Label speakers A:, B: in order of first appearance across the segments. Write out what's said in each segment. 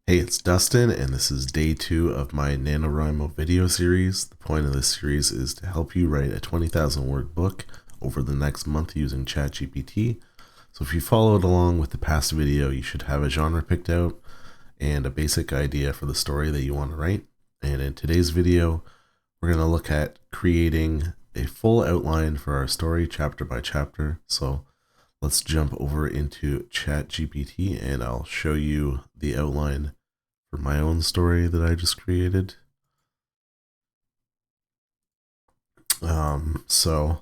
A: Hey, it's Dustin, and this is day 2 of my NaNoWriMo video series. The point of this series is to help you write a 20,000 word book over the next month using ChatGPT. So if you followed along with the past video, you should have a genre picked out and a basic idea for the story that you want to write. And in today's video, we're going to look at creating a full outline for our story chapter by chapter. So let's jump over into ChatGPT and I'll show you the outline for my own story that I just created. So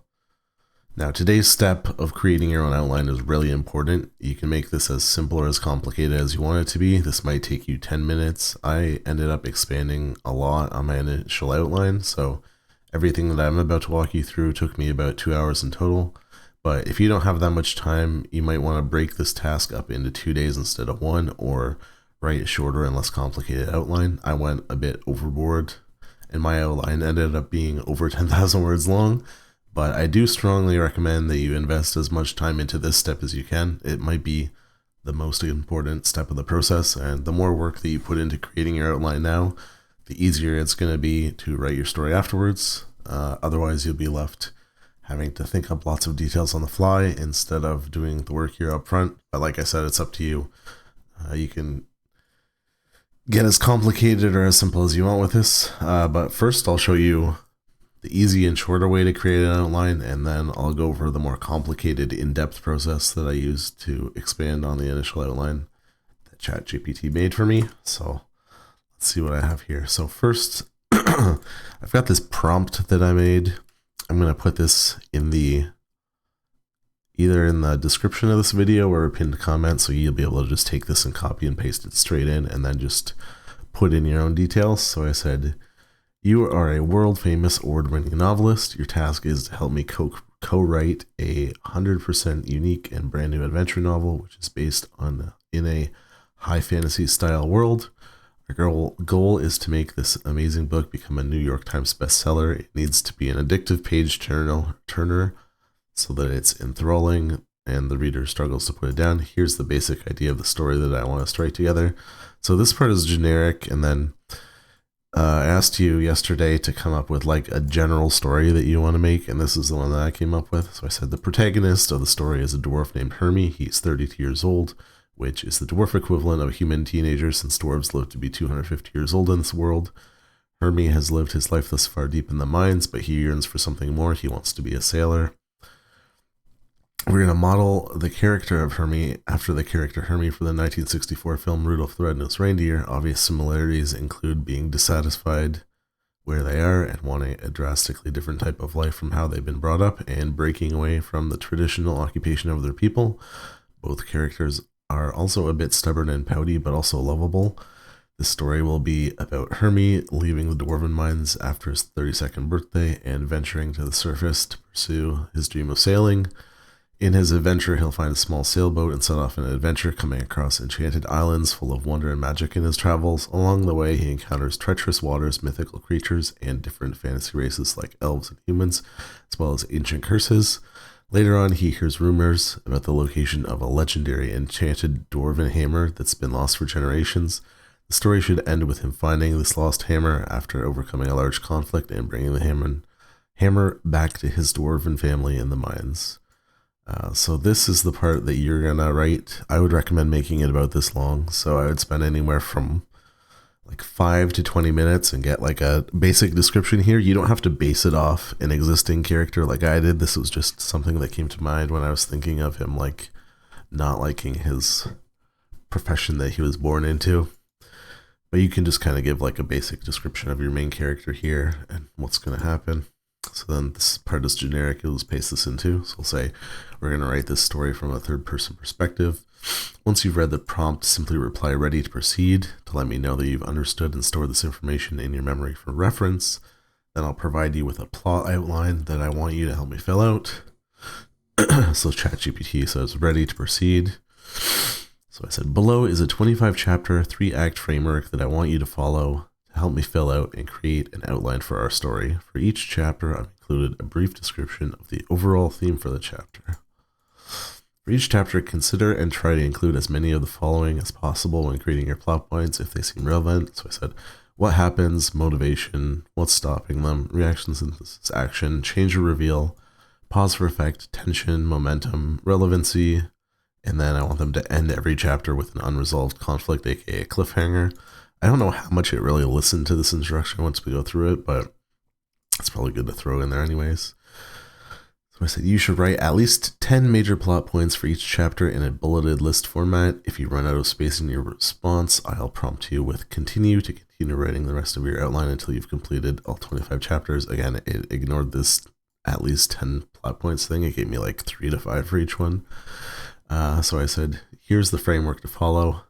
A: now today's step of creating your own outline is really important. You can make this as simple or as complicated as you want it to be. This might take you 10 minutes. I ended up expanding a lot on my initial outline, so everything that I'm about to walk you through took me about 2 hours in total. But if you don't have that much time, you might want to break this task up into 2 days instead of one, or write a shorter and less complicated outline. I went a bit overboard, and my outline ended up being over 10,000 words long, but I do strongly recommend that you invest as much time into this step as you can. It might be the most important step of the process, and the more work that you put into creating your outline now, the easier it's going to be to write your story afterwards. Otherwise, you'll be left having to think up lots of details on the fly instead of doing the work here up front. But like I said, it's up to you. You can get as complicated or as simple as you want with this. But first I'll show you the easy and shorter way to create an outline, and then I'll go over the more complicated in-depth process that I use to expand on the initial outline that ChatGPT made for me. So let's see what I have here. So first, I've got this prompt that I made. I'm going to put this in either in the description of this video or a pinned comment, so you'll be able to just take this and copy and paste it straight in and then just put in your own details. So I said, you are a world famous award-winning novelist. Your task is to help me co-write a 100% unique and brand new adventure novel, which is based in a high fantasy style world. Our goal is to make this amazing book become a New York Times bestseller. It needs to be an addictive page turner so that it's enthralling and the reader struggles to put it down. Here's the basic idea of the story that I want us to write together. So this part is generic, and then I asked you yesterday to come up with like a general story that you want to make, and this is the one that I came up with. So I said the protagonist of the story is a dwarf named Hermie. He's 32 years old, which is the dwarf equivalent of a human teenager, since dwarves live to be 250 years old in this world. Hermie has lived his life thus far deep in the mines, but he yearns for something more. He wants to be a sailor. We're going to model the character of Hermie after the character Hermie for the 1964 film Rudolph the Red-Nosed Reindeer. Obvious similarities include being dissatisfied where they are and wanting a drastically different type of life from how they've been brought up, and breaking away from the traditional occupation of their people. Both characters are also a bit stubborn and pouty, but also lovable. The story will be about Hermie leaving the dwarven mines after his 32nd birthday and venturing to the surface to pursue his dream of sailing. In his adventure, he'll find a small sailboat and set off on an adventure, coming across enchanted islands full of wonder and magic in his travels. Along the way, he encounters treacherous waters, mythical creatures, and different fantasy races like elves and humans, as well as ancient curses. Later on, he hears rumors about the location of a legendary enchanted dwarven hammer that's been lost for generations. The story should end with him finding this lost hammer after overcoming a large conflict and bringing the hammer back to his dwarven family in the mines. So this is the part that you're gonna write. I would recommend making it about this long. So I would spend anywhere from like 5 to 20 minutes and get like a basic description here. You don't have to base it off an existing character like I did. This was just something that came to mind when I was thinking of him like not liking his profession that he was born into. But you can just kind of give like a basic description of your main character here and what's going to happen. So then this part is generic. You'll just paste this in too. So we'll say we're going to write this story from a third-person perspective. Once you've read the prompt, simply reply ready to proceed to let me know that you've understood and stored this information in your memory for reference. Then I'll provide you with a plot outline that I want you to help me fill out. So ChatGPT says ready to proceed. So I said below is a 25-chapter, 3-act framework that I want you to follow to help me fill out and create an outline for our story. For each chapter, I've included a brief description of the overall theme for the chapter. For each chapter, consider and try to include as many of the following as possible when creating your plot points if they seem relevant. So I said, what happens, motivation, what's stopping them, reaction, synthesis, action, change or reveal, pause for effect, tension, momentum, relevancy, and then I want them to end every chapter with an unresolved conflict, aka a cliffhanger. I don't know how much it really listened to this instruction once we go through it, but it's probably good to throw in there anyways. So I said, you should write at least 10 major plot points for each chapter in a bulleted list format. If you run out of space in your response, I'll prompt you with continue to continue writing the rest of your outline until you've completed all 25 chapters. Again, it ignored this at least 10 plot points thing. It gave me like 3 to 5 for each one. So I said, here's the framework to follow.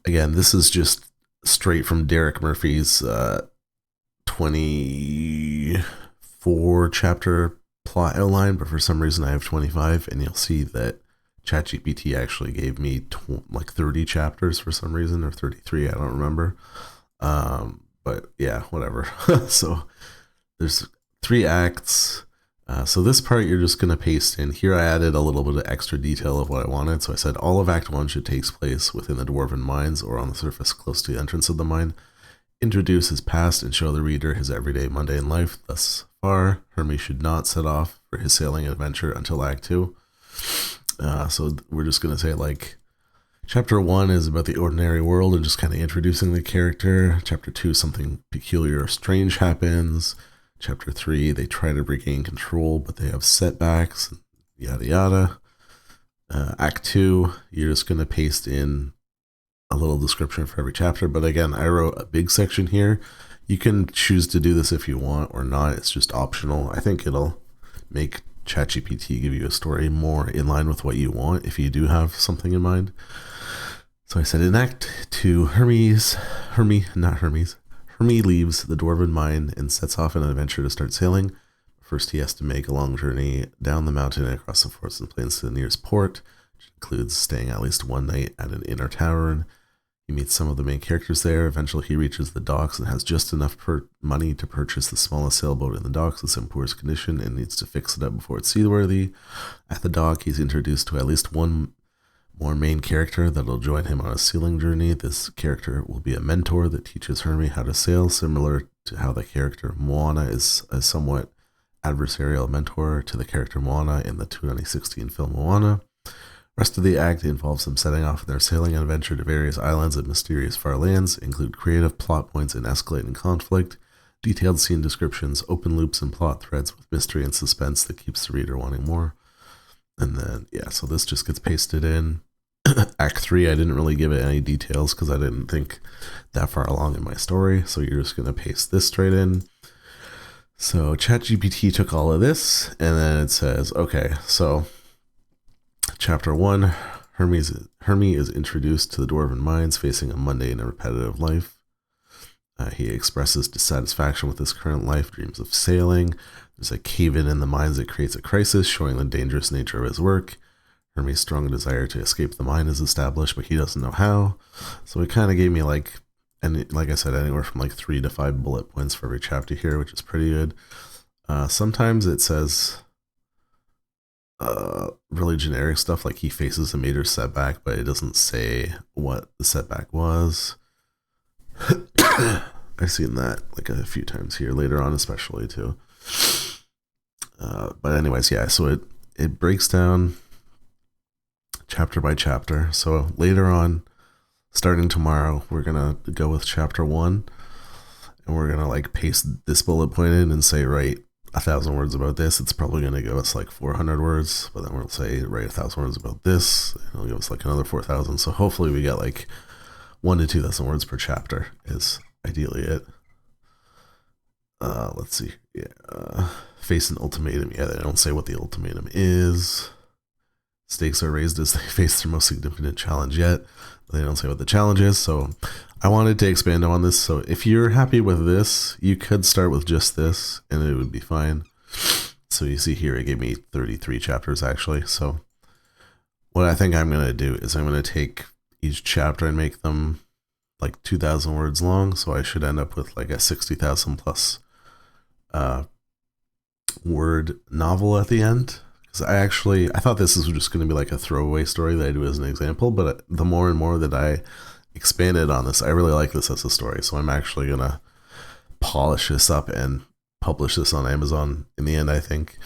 A: Again, this is just straight from Derek Murphy's 24 chapter plot outline, but for some reason I have 25, and you'll see that ChatGPT actually gave me like 30 chapters for some reason, or 33, I don't remember. But yeah, whatever. So there's 3 acts. So this part you're just going to paste in. Here I added a little bit of extra detail of what I wanted. So I said all of Act 1 should take place within the Dwarven mines or on the surface close to the entrance of the mine. Introduce his past and show the reader his everyday mundane life. Thus far, Hermes should not set off for his sailing adventure until Act 2. So we're just going to say like Chapter 1 is about the ordinary world and just kind of introducing the character. Chapter 2, something peculiar or strange happens. Chapter 3, they try to regain control, but they have setbacks, yada yada. Act 2, you're just going to paste in a little description for every chapter. But again, I wrote a big section here. You can choose to do this if you want or not. It's just optional. I think it'll make ChatGPT give you a story more in line with what you want if you do have something in mind. So I said in Act 2, Hermes leaves the Dwarven mine and sets off on an adventure to start sailing. First, he has to make a long journey down the mountain and across the forests and plains to the nearest port, which includes staying at least one night at an inn or tavern. He meets some of the main characters there. Eventually, he reaches the docks and has just enough money to purchase the smallest sailboat in the docks. It's in poorest condition and needs to fix it up before it's seaworthy. At the dock, he's introduced to at least one more main character that'll join him on a sailing journey. This character will be a mentor that teaches Hermes how to sail, similar to how the character Moana is a somewhat adversarial mentor to the character Moana in the 2016 film Moana. Rest of the act involves them setting off on their sailing adventure to various islands and mysterious far lands, include creative plot points and escalating conflict, detailed scene descriptions, open loops and plot threads with mystery and suspense that keeps the reader wanting more. And then, yeah, so this just gets pasted in. Act 3, I didn't really give it any details because I didn't think that far along in my story, so you're just going to paste this straight in. So ChatGPT took all of this, and then it says, okay, so Chapter 1, Hermes is introduced to the Dwarven mines, facing a mundane and repetitive life. He expresses dissatisfaction with his current life, dreams of sailing. There's a cave-in in the mines that creates a crisis, showing the dangerous nature of his work. Hermes' strong desire to escape the mine is established, but he doesn't know how. So it kind of gave me like I said, anywhere from like 3 to 5 bullet points for every chapter here, which is pretty good. Sometimes it says really generic stuff like he faces a major setback, but it doesn't say what the setback was. I've seen that like a few times here later on, especially too. But anyways, yeah, so it breaks down chapter by chapter. So later on, starting tomorrow, we're gonna go with chapter 1, and we're gonna like paste this bullet point in and say write 1,000 words about this. It's probably gonna give us like 400 words, but then we'll say write 1,000 words about this, and it'll give us like another 4,000. So hopefully we get like 1,000 to 2,000 words per chapter is ideally it. Let's see. Yeah, face an ultimatum. Yeah, they don't say what the ultimatum is. Stakes are raised as they face their most significant challenge yet. They don't say what the challenge is, so I wanted to expand on this. So if you're happy with this, you could start with just this, and it would be fine. So you see here, it gave me 33 chapters, actually. So what I think I'm going to do is I'm going to take each chapter and make them like 2,000 words long, so I should end up with like a 60,000 plus word novel at the end. Because I thought this was just going to be like a throwaway story that I do as an example, but the more and more that I expanded on this, I really like this as a story. So I'm actually going to polish this up and publish this on Amazon in the end, I think.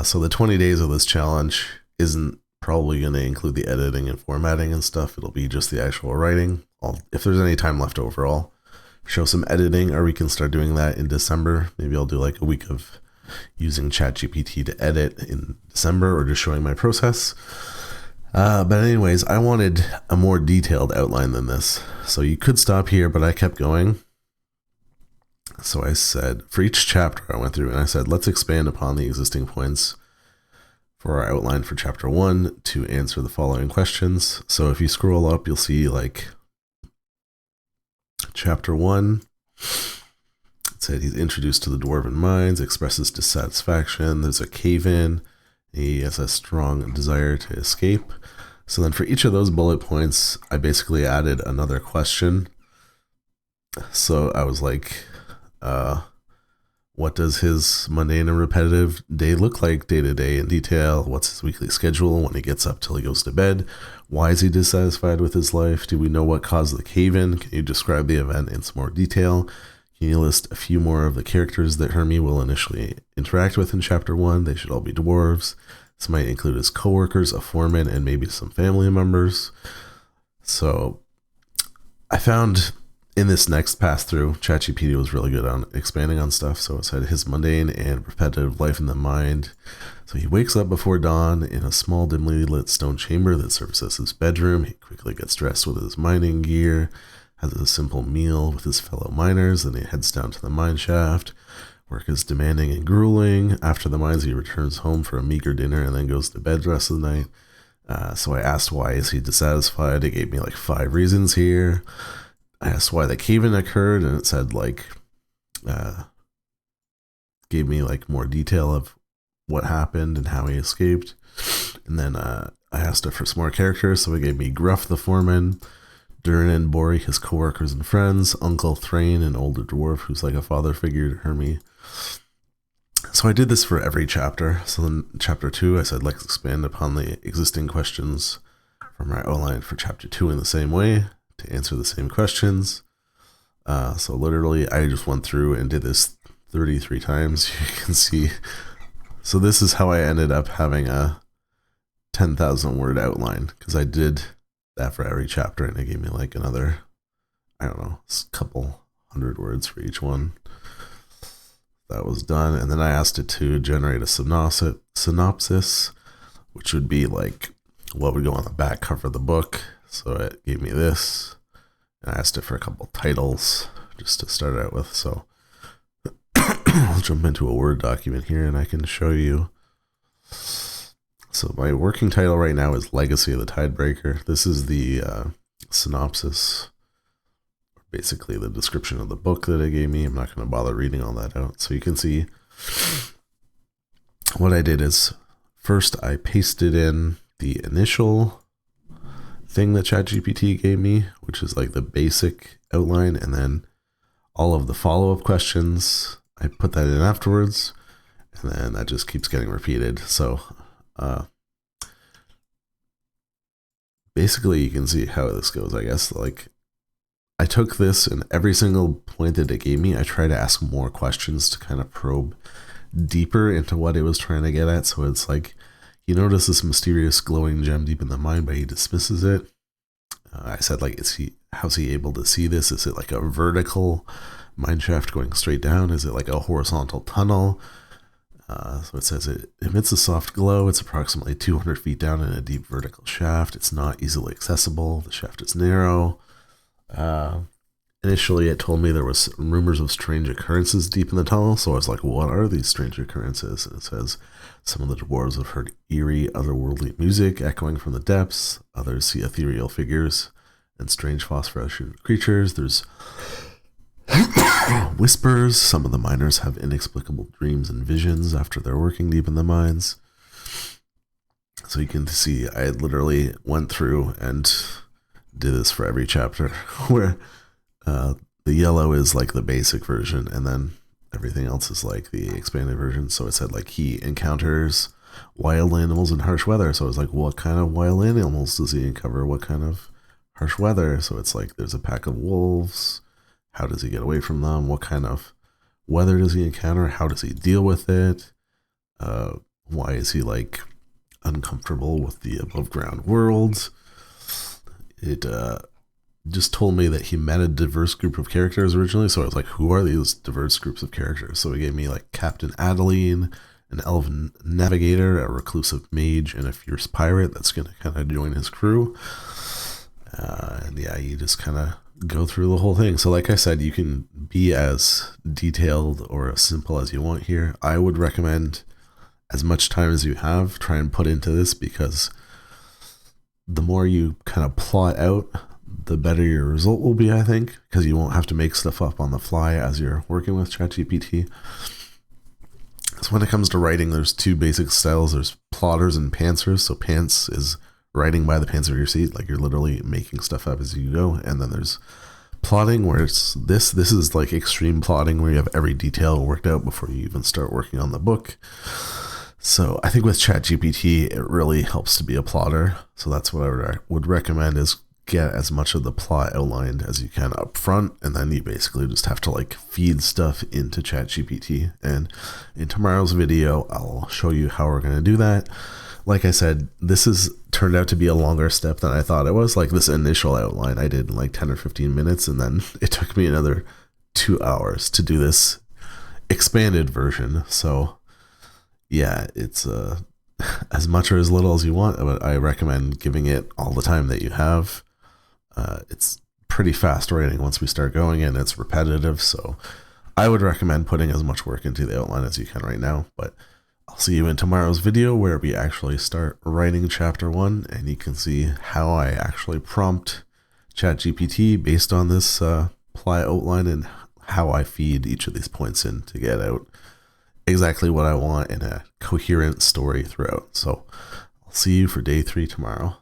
A: So the 20 days of this challenge isn't probably going to include the editing and formatting and stuff. It'll be just the actual writing. If there's any time left over, I'll show some editing, or we can start doing that in December. Maybe I'll do like a week of using ChatGPT to edit in December, or just showing my process. But anyways, I wanted a more detailed outline than this. So you could stop here, but I kept going. So I said, for each chapter I went through and I said, let's expand upon the existing points for our outline for chapter 1 to answer the following questions. So if you scroll up, you'll see like chapter 1, it said he's introduced to the dwarven mines, expresses dissatisfaction, there's a cave-in, he has a strong desire to escape. So then for each of those bullet points, I basically added another question. So I was like, what does his mundane and repetitive day look like day to day in detail? What's his weekly schedule when he gets up till he goes to bed? Why is he dissatisfied with his life? Do we know what caused the cave-in? Can you describe the event in some more detail? Can you list a few more of the characters that Hermie will initially interact with in chapter 1? They should all be dwarves. This might include his coworkers, a foreman, and maybe some family members. So I found in this next pass through, ChatGPT was really good on expanding on stuff. So it said his mundane and repetitive life in the mind. So he wakes up before dawn in a small, dimly lit stone chamber that serves as his bedroom. He quickly gets dressed with his mining gear, has a simple meal with his fellow miners, then he heads down to the mine shaft. Work is demanding and grueling. After the mines, he returns home for a meager dinner and then goes to bed the rest of the night. So I asked, why is he dissatisfied? It gave me like 5 reasons here. I asked why the cave-in occurred, and it said like, gave me like more detail of what happened and how he escaped. And then I asked it for some more characters, so it gave me Gruff the foreman, Durin and Bori, his coworkers and friends, Uncle Thrain, an older dwarf who's like a father figure to Hermie. So I did this for every chapter. So in chapter 2, I said, let's expand upon the existing questions from our outline for chapter 2 in the same way to answer the same questions. So literally, I just went through and did this 33 times. You can see. So this is how I ended up having a 10,000 word outline, because I did that for every chapter, and it gave me like another, I don't know, a couple 100 words for each one. That was done, and then I asked it to generate a synopsis, which would be like what would go on the back cover of the book. So it gave me this, and I asked it for a couple titles just to start out with. So I'll jump into a Word document here and I can show you. So my working title right now is Legacy of the Tidebreaker. This is the synopsis, basically the description of the book that it gave me. I'm not going to bother reading all that out. So you can see what I did is, first I pasted in the initial thing that ChatGPT gave me, which is like the basic outline, and then all of the follow-up questions, I put that in afterwards, and then that just keeps getting repeated. So basically you can see how this goes, I guess. Like, I took this, and every single point that it gave me, I try to ask more questions to kind of probe deeper into what it was trying to get at. So it's like, you notice this mysterious glowing gem deep in the mine, but he dismisses it. I said, like, how's he able to see this? Is it like a vertical mine shaft going straight down? Is it like a horizontal tunnel? So it says it emits a soft glow. It's approximately 200 feet down in a deep vertical shaft. It's not easily accessible. The shaft is narrow. Initially, it told me there was rumors of strange occurrences deep in the tunnel. So I was like, what are these strange occurrences? And it says some of the dwarves have heard eerie, otherworldly music echoing from the depths. Others see ethereal figures and strange phosphorescent creatures. There's whispers. Some of the miners have inexplicable dreams and visions after they're working deep in the mines. So you can see I literally went through and did this for every chapter, where the yellow is like the basic version, and then everything else is like the expanded version. So it said like he encounters wild animals in harsh weather. So I was like, what kind of wild animals does he uncover? What kind of harsh weather? So it's like there's a pack of wolves. How does he get away from them? What kind of weather does he encounter? How does he deal with it? Why is he like uncomfortable with the above ground world? It just told me that he met a diverse group of characters originally. So I was like, who are these diverse groups of characters? So he gave me like Captain Adeline, an elven navigator, a reclusive mage, and a fierce pirate that's going to kind of join his crew. And yeah, you just kind of go through the whole thing. So like I said, you can be as detailed or as simple as you want here. I would recommend as much time as you have, try and put into this, because the more you kind of plot out, the better your result will be, I think, because you won't have to make stuff up on the fly as you're working with ChatGPT. So when it comes to writing, there's two basic styles. There's plotters and pantsers. So pants is writing by the pants of your seat, like you're literally making stuff up as you go. And then there's plotting, where it's this is like extreme plotting, where you have every detail worked out before you even start working on the book. So I think with ChatGPT, it really helps to be a plotter. So that's what I would recommend, is get as much of the plot outlined as you can up front, and then you basically just have to like feed stuff into ChatGPT. And in tomorrow's video, I'll show you how we're going to do that. Like I said, this has turned out to be a longer step than I thought it was. Like this initial outline I did in like 10 or 15 minutes, and then it took me another 2 hours to do this expanded version. So yeah, it's as much or as little as you want, but I recommend giving it all the time that you have. It's pretty fast writing once we start going, and it's repetitive, so I would recommend putting as much work into the outline as you can right now. But I'll see you in tomorrow's video, where we actually start writing chapter 1, and you can see how I actually prompt ChatGPT based on this plot outline, and how I feed each of these points in to get out exactly what I want in a coherent story throughout. So I'll see you for day 3 tomorrow.